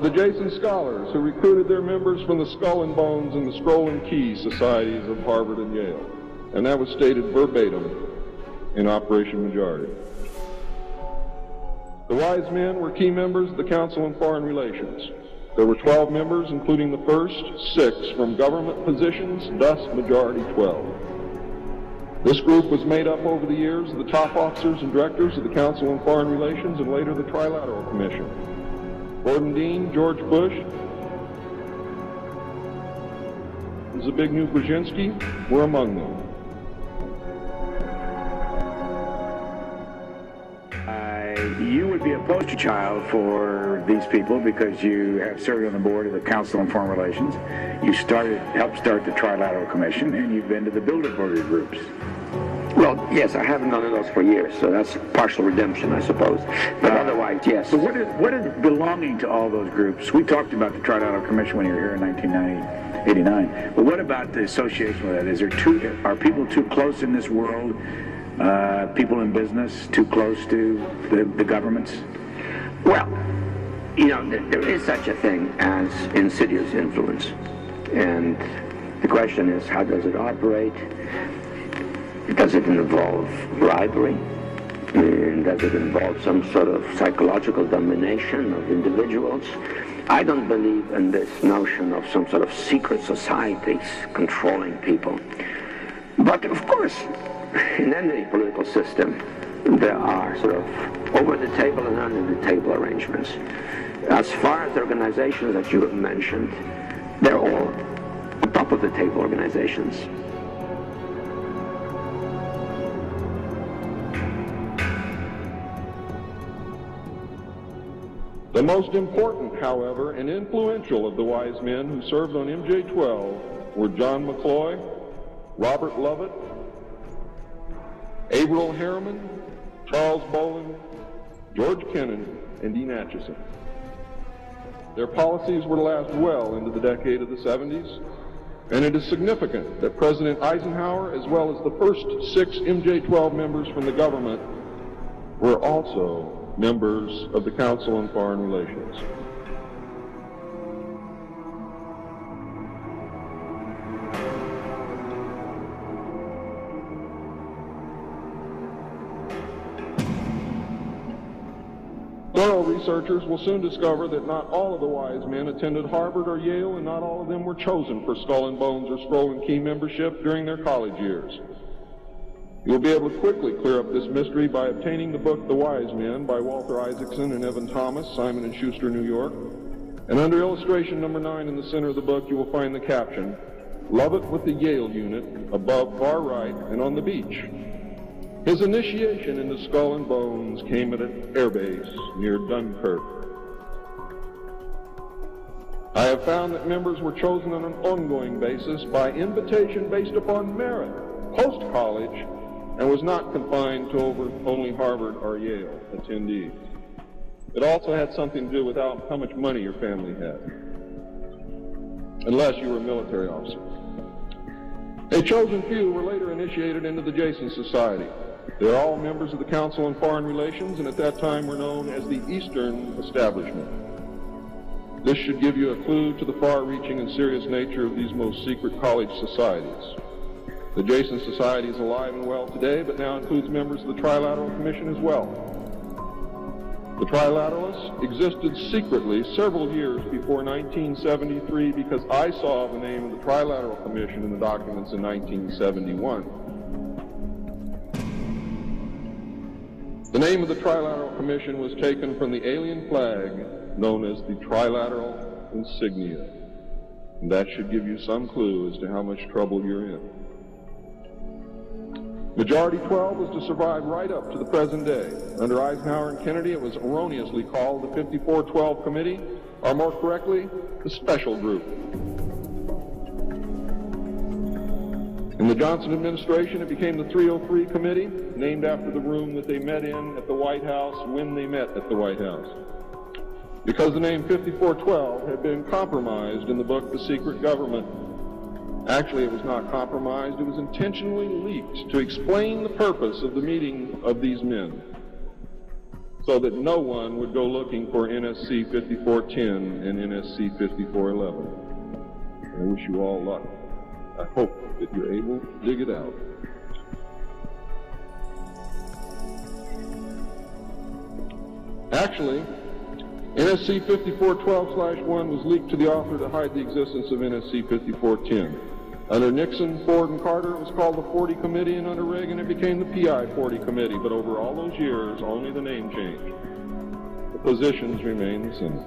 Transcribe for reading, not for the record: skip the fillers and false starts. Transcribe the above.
The Jason Scholars, who recruited their members from the Skull and Bones and the Scroll and Key societies of Harvard and Yale. And that was stated verbatim in Operation Majority. The Wise Men were key members of the Council on Foreign Relations. There were 12 members, including the first 6 from government positions, thus majority 12. This group was made up over the years of the top officers and directors of the Council on Foreign Relations and later the Trilateral Commission. Gordon Dean, George Bush, Zbigniew Brzezinski were among them. You would be a poster child for these people because you have served on the board of the Council on Foreign Relations. You helped start the Trilateral Commission, and you've been to the Bilderberger groups. Well, yes, I haven't done those for years, so that's partial redemption, I suppose. But otherwise, yes. So what is belonging to all those groups? We talked about the Trilateral Commission when you were here in 1989. But what about the association with that? Are people too close in this world? People in business too close to the governments? Well, you know, there is such a thing as insidious influence. And the question is, how does it operate? Does it involve bribery? And does it involve some sort of psychological domination of individuals? I don't believe in this notion of some sort of secret societies controlling people. But of course, in any political system, there are sort of over-the-table and under-the-table arrangements. As far as the organizations that you have mentioned, they're all top-of-the-table organizations. The most important, however, and influential of the Wise Men who served on MJ-12 were John McCloy, Robert Lovett, Averell Harriman, Charles Boland, George Kennan, and Dean Acheson. Their policies were to last well into the decade of the 70s, and it is significant that President Eisenhower, as well as the first 6 MJ-12 members from the government, were also members of the Council on Foreign Relations. Thorough researchers will soon discover that not all of the Wise Men attended Harvard or Yale, and not all of them were chosen for Skull and Bones or Scroll and Key membership during their college years. You'll be able to quickly clear up this mystery by obtaining the book The Wise Men by Walter Isaacson and Evan Thomas, Simon & Schuster, New York. And under illustration number 9 in the center of the book, you will find the caption, "Lovett with the Yale unit, above far right and on the beach." His initiation into Skull and Bones came at an air base near Dunkirk. I have found that members were chosen on an ongoing basis by invitation based upon merit, post-college, and was not confined to only Harvard or Yale attendees. It also had something to do with how much money your family had, unless you were a military officer. A chosen few were later initiated into the Jason Society. They're all members of the Council on Foreign Relations, and at that time were known as the Eastern Establishment. This should give you a clue to the far-reaching and serious nature of these most secret college societies. The Jason Society is alive and well today, but now includes members of the Trilateral Commission as well. The Trilateralists existed secretly several years before 1973 because I saw the name of the Trilateral Commission in the documents in 1971. The name of the Trilateral Commission was taken from the alien flag known as the Trilateral Insignia. And that should give you some clue as to how much trouble you're in. Majority 12 was to survive right up to the present day. Under Eisenhower and Kennedy, it was erroneously called the 54-12 Committee, or more correctly, the Special Group. In the Johnson administration, it became the 303 Committee, named after the room that they met in at the White House when they met at the White House. Because the name 5412 had been compromised in the book The Secret Government. Actually, it was not compromised, it was intentionally leaked to explain the purpose of the meeting of these men. so that no one would go looking for NSC 5410 and NSC 5411. I wish you all luck. I hope that you're able to dig it out. Actually, NSC 5412/1 was leaked to the author to hide the existence of NSC 5410. Under Nixon, Ford, and Carter, it was called the 40 Committee, and under Reagan, it became the PI 40 Committee. But over all those years, only the name changed. The positions remain the same.